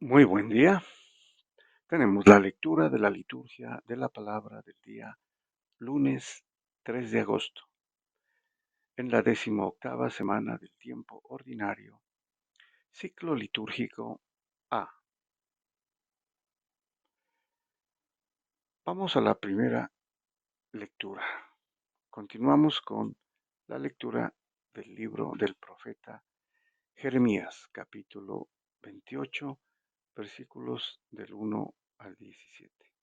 Muy buen día. Tenemos la lectura de la liturgia de la palabra del día lunes 3 de agosto, en la 18ª semana del tiempo ordinario, ciclo litúrgico A. Vamos a la primera lectura. Continuamos con la lectura del libro del profeta Jeremías, capítulo 28, versículos del 1 al 17.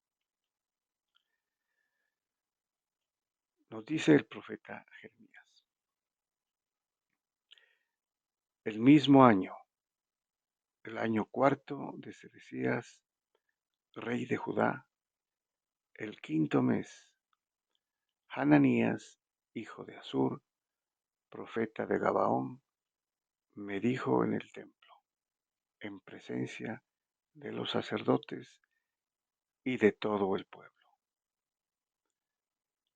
Nos dice el profeta Jeremías: el mismo año, el año cuarto de Sedecías, rey de Judá, el quinto mes, Hananías, hijo de Asur, profeta de Gabaón, me dijo en el templo, en presencia de los sacerdotes y de todo el pueblo.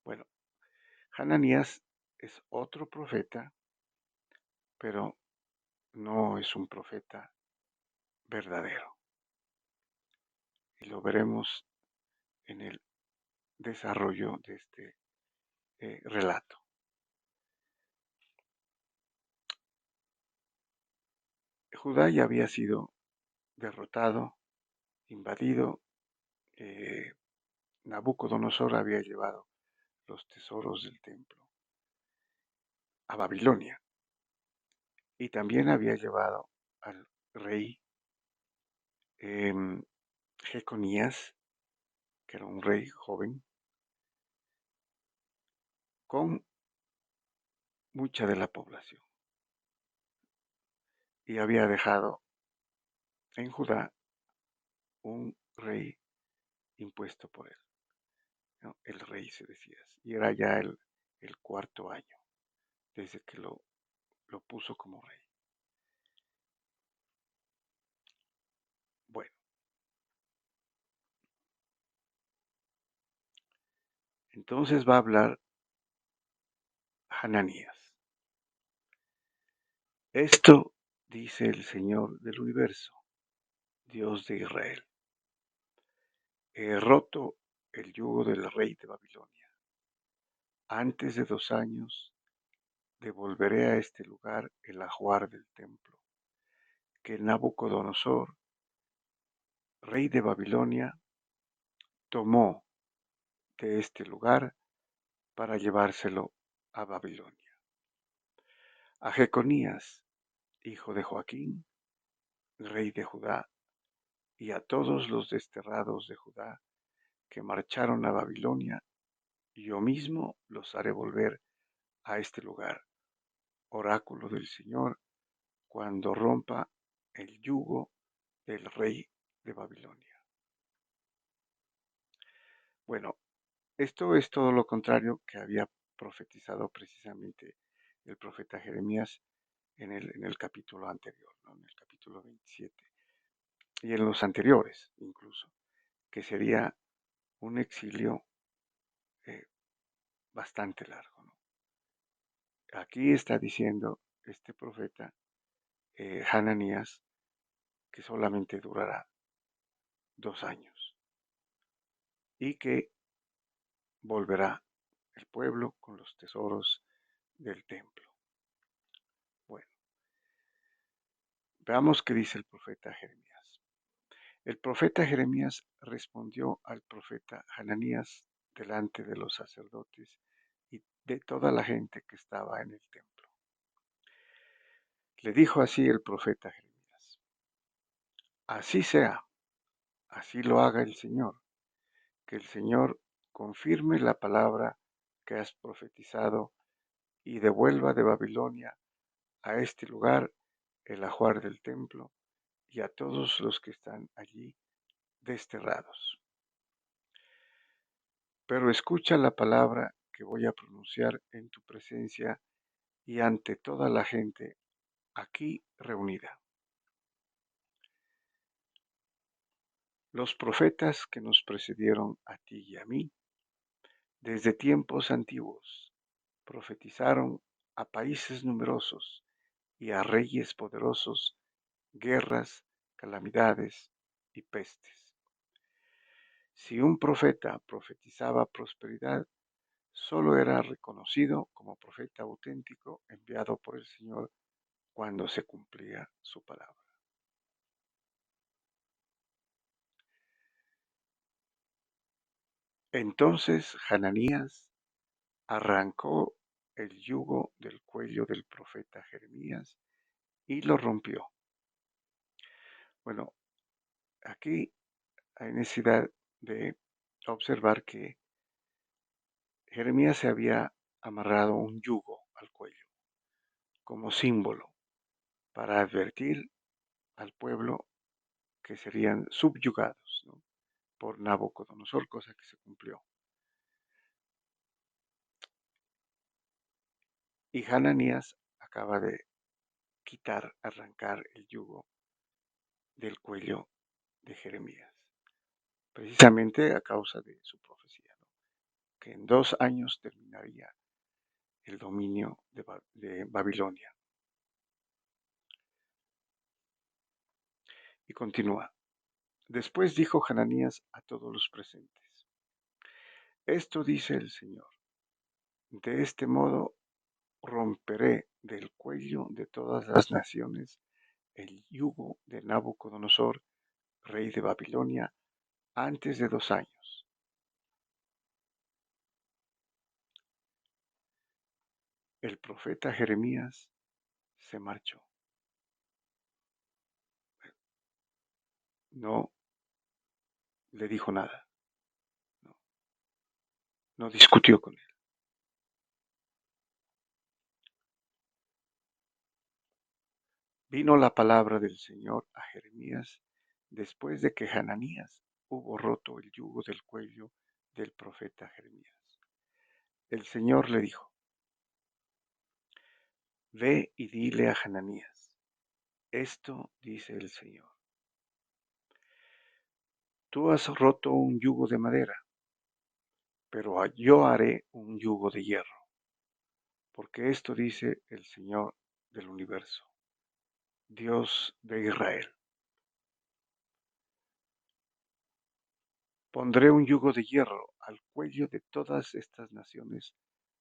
Bueno, Hananías es otro profeta, pero no es un profeta verdadero. Y lo veremos en el desarrollo de este relato. Judá ya había sido derrotado, invadido. Nabucodonosor había llevado los tesoros del templo a Babilonia y también había llevado al rey Jeconías, que era un rey joven, con mucha de la población, y había dejado en Judá un rey impuesto por él, ¿no? El rey Sedecías, y era ya el cuarto año desde que lo puso como rey. Bueno, entonces va a hablar Hananías. Esto dice el Señor del universo, Dios de Israel: he roto el yugo del rey de Babilonia. Antes de 2 años devolveré a este lugar el ajuar del templo que Nabucodonosor, rey de Babilonia, tomó de este lugar para llevárselo a Babilonia. A Jeconías, hijo de Joaquín, rey de Judá, y a todos los desterrados de Judá que marcharon a Babilonia, yo mismo los haré volver a este lugar, oráculo del Señor, cuando rompa el yugo del rey de Babilonia. Bueno, esto es todo lo contrario que había profetizado precisamente el profeta Jeremías en el capítulo anterior, ¿no? En el capítulo 27, y en los anteriores incluso, que sería un exilio eh, bastante largo, ¿no? Aquí está diciendo este profeta Hananías que solamente durará 2 años y que volverá el pueblo con los tesoros del templo. Bueno, veamos qué dice el profeta Jeremías. El profeta Jeremías respondió al profeta Hananías delante de los sacerdotes y de toda la gente que estaba en el templo. Le dijo así el profeta Jeremías: así sea, así lo haga el Señor, que el Señor confirme la palabra que has profetizado y devuelva de Babilonia a este lugar el ajuar del templo y a todos los que están allí desterrados. Pero escucha la palabra que voy a pronunciar en tu presencia y ante toda la gente aquí reunida. Los profetas que nos precedieron a ti y a mí, desde tiempos antiguos, profetizaron a países numerosos y a reyes poderosos guerras, calamidades y pestes. Si un profeta profetizaba prosperidad, solo era reconocido como profeta auténtico enviado por el Señor cuando se cumplía su palabra. Entonces Hananías arrancó el yugo del cuello del profeta Jeremías y lo rompió. Bueno, aquí hay necesidad de observar que Jeremías se había amarrado un yugo al cuello como símbolo para advertir al pueblo que serían subyugados, ¿no?, por Nabucodonosor, cosa que se cumplió. Y Hananías acaba de arrancar el yugo del cuello de Jeremías, precisamente a causa de su profecía, ¿no?, que en 2 años terminaría el dominio de Babilonia. Y continúa. Después dijo Hananías a todos los presentes: Esto dice el Señor: de este modo romperé del cuello de todas las naciones el yugo de Nabucodonosor, rey de Babilonia, antes de 2 años. El profeta Jeremías se marchó. No le dijo nada, no, no discutió con él. Vino la palabra del Señor a Jeremías después de que Hananías hubo roto el yugo del cuello del profeta Jeremías. El Señor le dijo: Ve y dile a Hananías: esto dice el Señor. Tú has roto un yugo de madera, pero yo haré un yugo de hierro, porque esto dice el Señor del universo, Dios de Israel. Pondré un yugo de hierro al cuello de todas estas naciones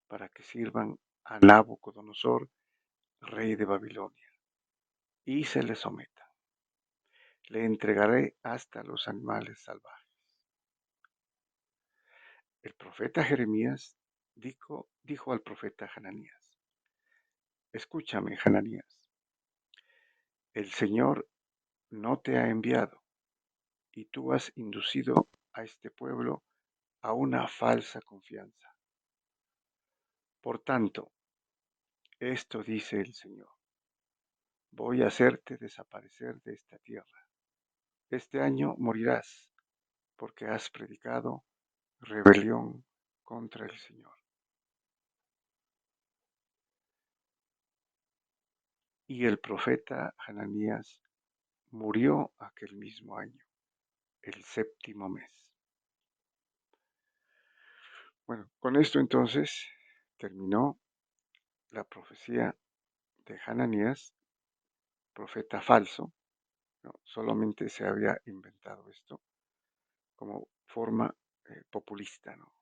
para que sirvan a Nabucodonosor, rey de Babilonia, y se le sometan. Le entregaré hasta los animales salvajes. El profeta Jeremías dijo al profeta Hananías: Escúchame, Hananías, el Señor no te ha enviado, y tú has inducido a este pueblo a una falsa confianza. Por tanto, esto dice el Señor: voy a hacerte desaparecer de esta tierra. Este año morirás, porque has predicado rebelión contra el Señor. Y el profeta Hananías murió aquel mismo año, el 7º mes. Bueno, con esto entonces terminó la profecía de Hananías, profeta falso, ¿no? Solamente se había inventado esto como forma populista, ¿no?,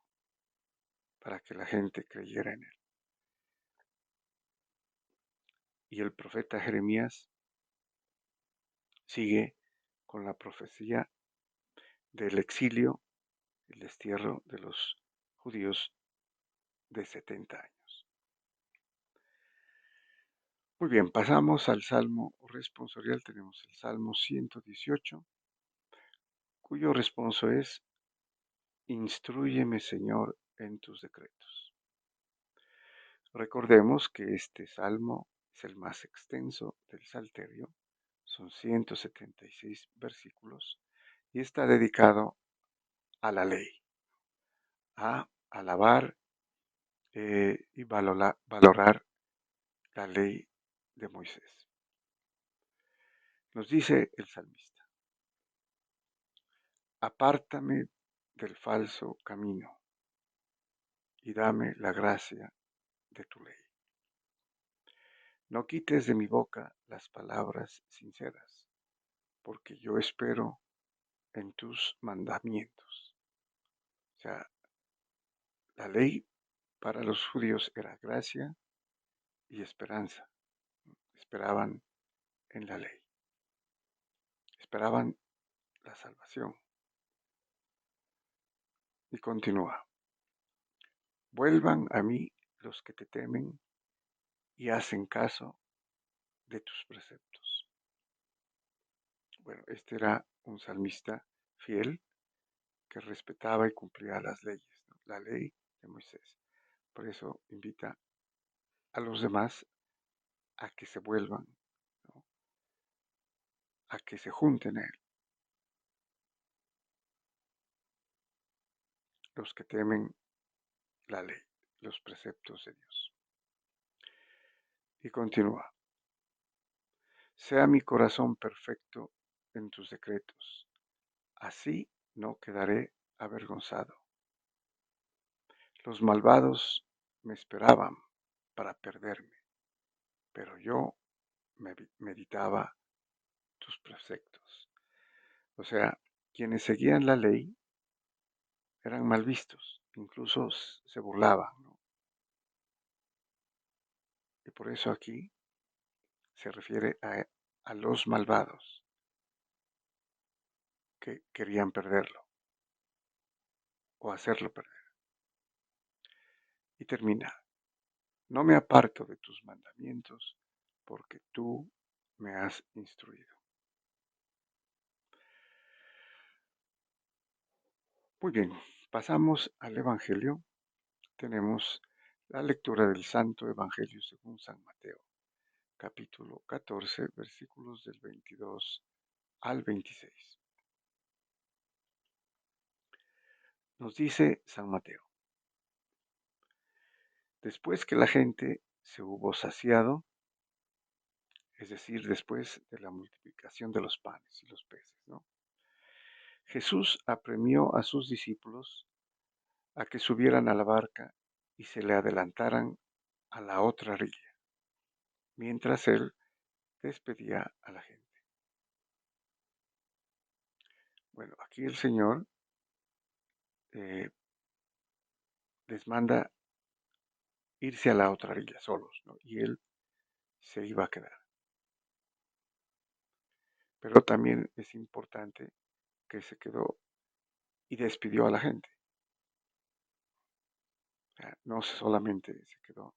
para que la gente creyera en él. Y el profeta Jeremías sigue con la profecía del exilio, el destierro de los judíos de 70 años. Muy bien, pasamos al Salmo responsorial. Tenemos el Salmo 118, cuyo responso es: Instrúyeme, Señor, en tus decretos. Recordemos que este salmo es el más extenso del Salterio, son 176 versículos y está dedicado a la ley, a alabar y valorar la ley de Moisés. Nos dice el salmista: Apártame del falso camino y dame la gracia de tu ley. No quites de mi boca las palabras sinceras, porque yo espero en tus mandamientos. O sea, la ley para los judíos era gracia y esperanza. Esperaban en la ley, esperaban la salvación. Y continúa, vuelvan a mí los que te temen y hacen caso de tus preceptos. Bueno, este era un salmista fiel que respetaba y cumplía las leyes, ¿no? La ley de Moisés. Por eso invita a los demás a que se vuelvan, ¿no? A que se junten a él, los que temen la ley, los preceptos de Dios. Y continúa, sea mi corazón perfecto en tus decretos, así no quedaré avergonzado. Los malvados me esperaban para perderme, pero yo meditaba tus preceptos. O sea, quienes seguían la ley eran mal vistos, incluso se burlaban, ¿no? Y por eso aquí se refiere a los malvados que querían perderlo o hacerlo perder. Y termina, no me aparto de tus mandamientos porque tú me has instruido. Muy bien, pasamos al Evangelio. Tenemos la lectura del Santo Evangelio según San Mateo, capítulo 14, versículos del 22 al 26. Nos dice San Mateo, después que la gente se hubo saciado, es decir, después de la multiplicación de los panes y los peces, ¿no? Jesús apremió a sus discípulos a que subieran a la barca y se le adelantaran a la otra orilla, mientras él despedía a la gente. Bueno, aquí el Señor eh, les manda irse a la otra orilla solos, ¿no? Y él se iba a quedar. Pero también es importante que se quedó y despidió a la gente. O sea, no solamente se quedó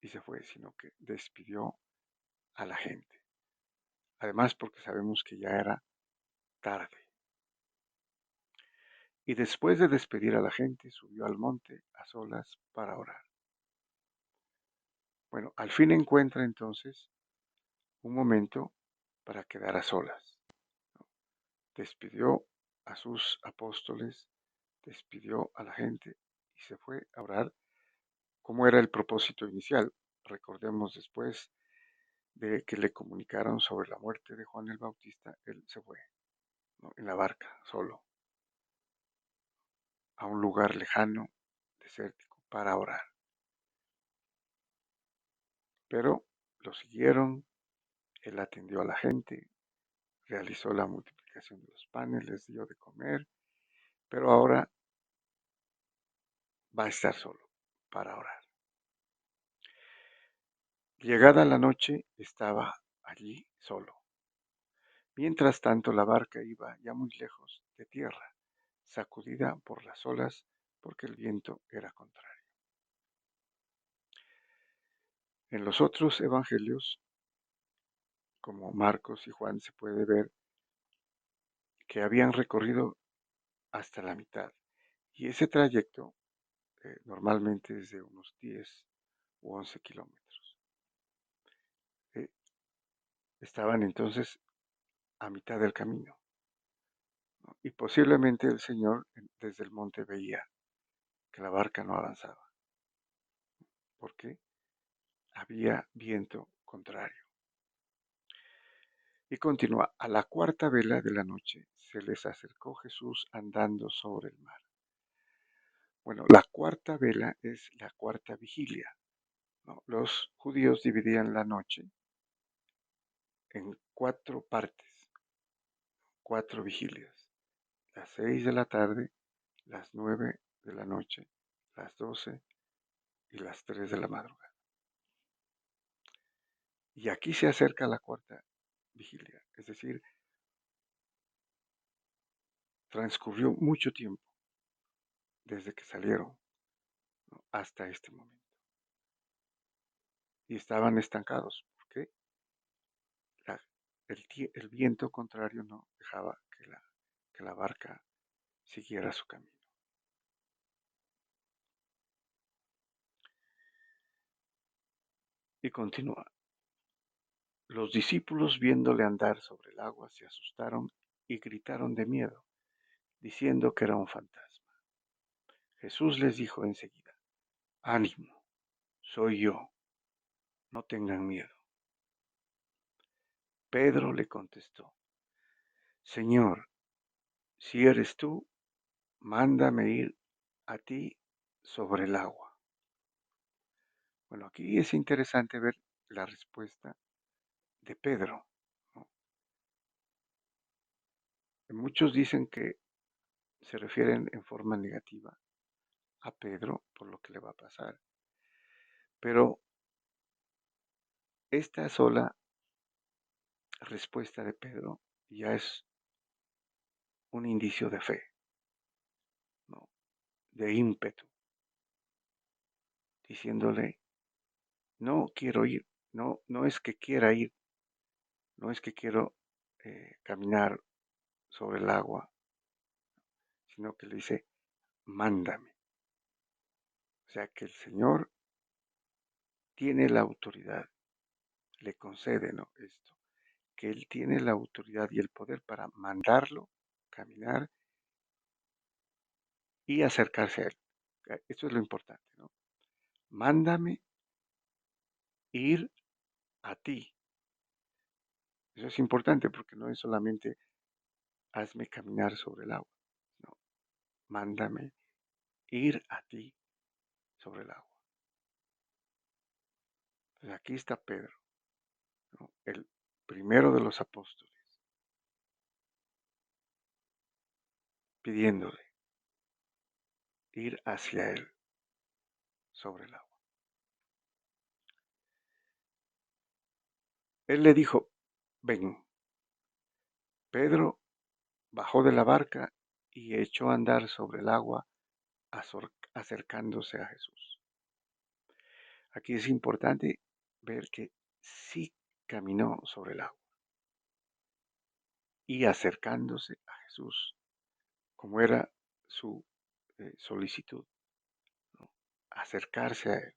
y se fue, sino que despidió a la gente. Además, porque sabemos que ya era tarde. Y después de despedir a la gente, subió al monte a solas para orar. Bueno, al fin encuentra entonces un momento para quedar a solas. Despidió a sus apóstoles, despidió a la gente y se fue a orar, como era el propósito inicial. Recordemos, después de que le comunicaron sobre la muerte de Juan el Bautista, él se fue, ¿no? En la barca, solo, a un lugar lejano, desértico, para orar. Pero lo siguieron, él atendió a la gente, realizó la multiplicación de los panes, les dio de comer, pero ahora va a estar solo para orar. Llegada la noche, estaba allí solo. Mientras tanto, la barca iba ya muy lejos de tierra, sacudida por las olas porque el viento era contrario. En los otros evangelios, como Marcos y Juan, se puede ver que habían recorrido hasta la mitad. Y ese trayecto normalmente es de unos 10 u 11 kilómetros. Eh, Estaban entonces a mitad del camino, ¿no? Y posiblemente el Señor desde el monte veía que la barca no avanzaba, porque había viento contrario. Y continúa, a la cuarta vela de la noche se les acercó Jesús andando sobre el mar. Bueno, la cuarta vela es la cuarta vigilia, ¿no? Los judíos dividían la noche en 4 partes. 4 vigilias: las 6 de la tarde, las 9 de la noche, las 12 y las 3 de la madrugada. Y aquí se acerca la cuarta vigilia, es decir, transcurrió mucho tiempo desde que salieron, ¿no?, hasta este momento. Y estaban estancados, porque la- el viento contrario no dejaba que la barca siguiera su camino. Y continúa. Los discípulos, viéndole andar sobre el agua, se asustaron y gritaron de miedo, diciendo que era un fantasma. Jesús les dijo enseguida: ánimo, soy yo, no tengan miedo. Pedro le contestó: Señor, si eres tú, mándame ir a ti sobre el agua. Bueno, aquí es interesante ver la respuesta de Pedro, ¿no? Muchos dicen que se refieren en forma negativa a Pedro por lo que le va a pasar, pero esta sola respuesta de Pedro ya es un indicio de fe, ¿no?, de ímpetu, diciéndole: no quiero ir, no es que quiera ir, no es que quiero caminar sobre el agua, sino que le dice: mándame. O sea que el Señor tiene la autoridad, le concede, ¿no?, esto, que Él tiene la autoridad y el poder para mandarlo caminar y acercarse a Él. Esto es lo importante, ¿no? Mándame ir a ti. Eso es importante porque no es solamente hazme caminar sobre el agua, no, mándame ir a ti sobre el agua. Entonces aquí está Pedro, ¿no?, el primero de los apóstoles, pidiéndole ir hacia Él sobre el agua. Él le dijo: ven. Pedro bajó de la barca y echó a andar sobre el agua, acercándose a Jesús. Aquí es importante ver que sí caminó sobre el agua y acercándose a Jesús, como era su solicitud, ¿no?, acercarse a Él,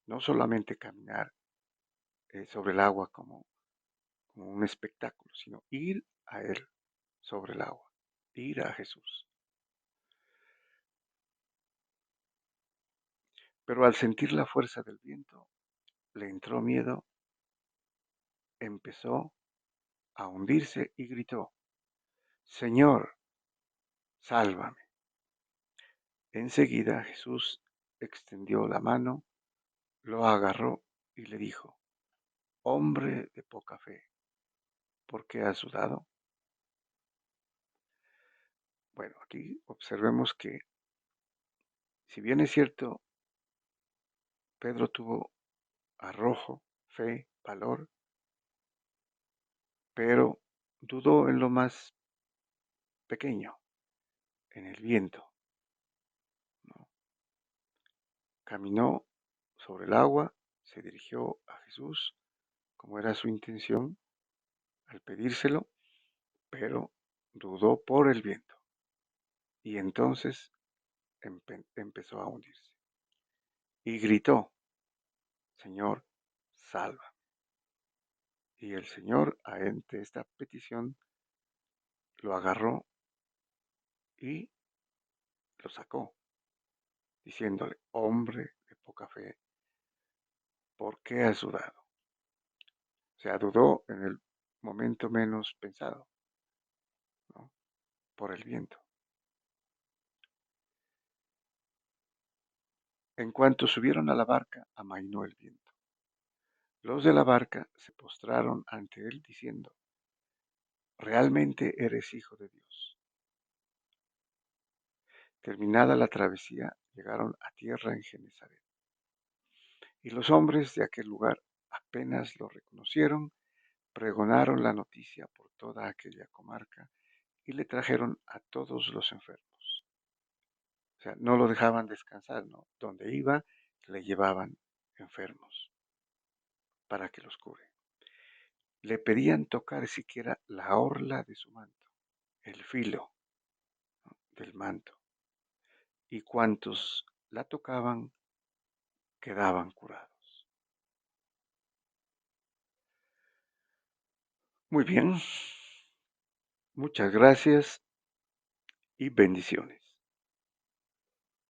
no solamente caminar sobre el agua como un espectáculo, sino ir a Él sobre el agua, ir a Jesús. Pero al sentir la fuerza del viento, le entró miedo, empezó a hundirse y gritó: Señor, sálvame. Enseguida Jesús extendió la mano, lo agarró y le dijo: hombre de poca fe, ¿por qué has dudado? Bueno, aquí observemos que, si bien es cierto, Pedro tuvo arrojo, fe, valor, pero dudó en lo más pequeño, en el viento, ¿no? Caminó sobre el agua, se dirigió a Jesús, como era su intención al pedírselo, pero dudó por el viento y entonces empezó a hundirse y gritó: Señor, salva. Y el Señor, ante esta petición, lo agarró y lo sacó, diciéndole: hombre de poca fe, ¿por qué has dudado? O sea, dudó en el momento menos pensado, ¿no?, por el viento. En cuanto subieron a la barca, amainó el viento. Los de la barca se postraron ante él diciendo: realmente eres hijo de Dios. Terminada la travesía, llegaron a tierra en Genezaret. Y los hombres de aquel lugar apenas lo reconocieron, pregonaron la noticia por toda aquella comarca y le trajeron a todos los enfermos. O sea, no lo dejaban descansar, ¿no? Donde iba, le llevaban enfermos para que los cure. Le pedían tocar siquiera la orla de su manto, el filo del manto, y cuantos la tocaban quedaban curados. Muy bien, muchas gracias y bendiciones.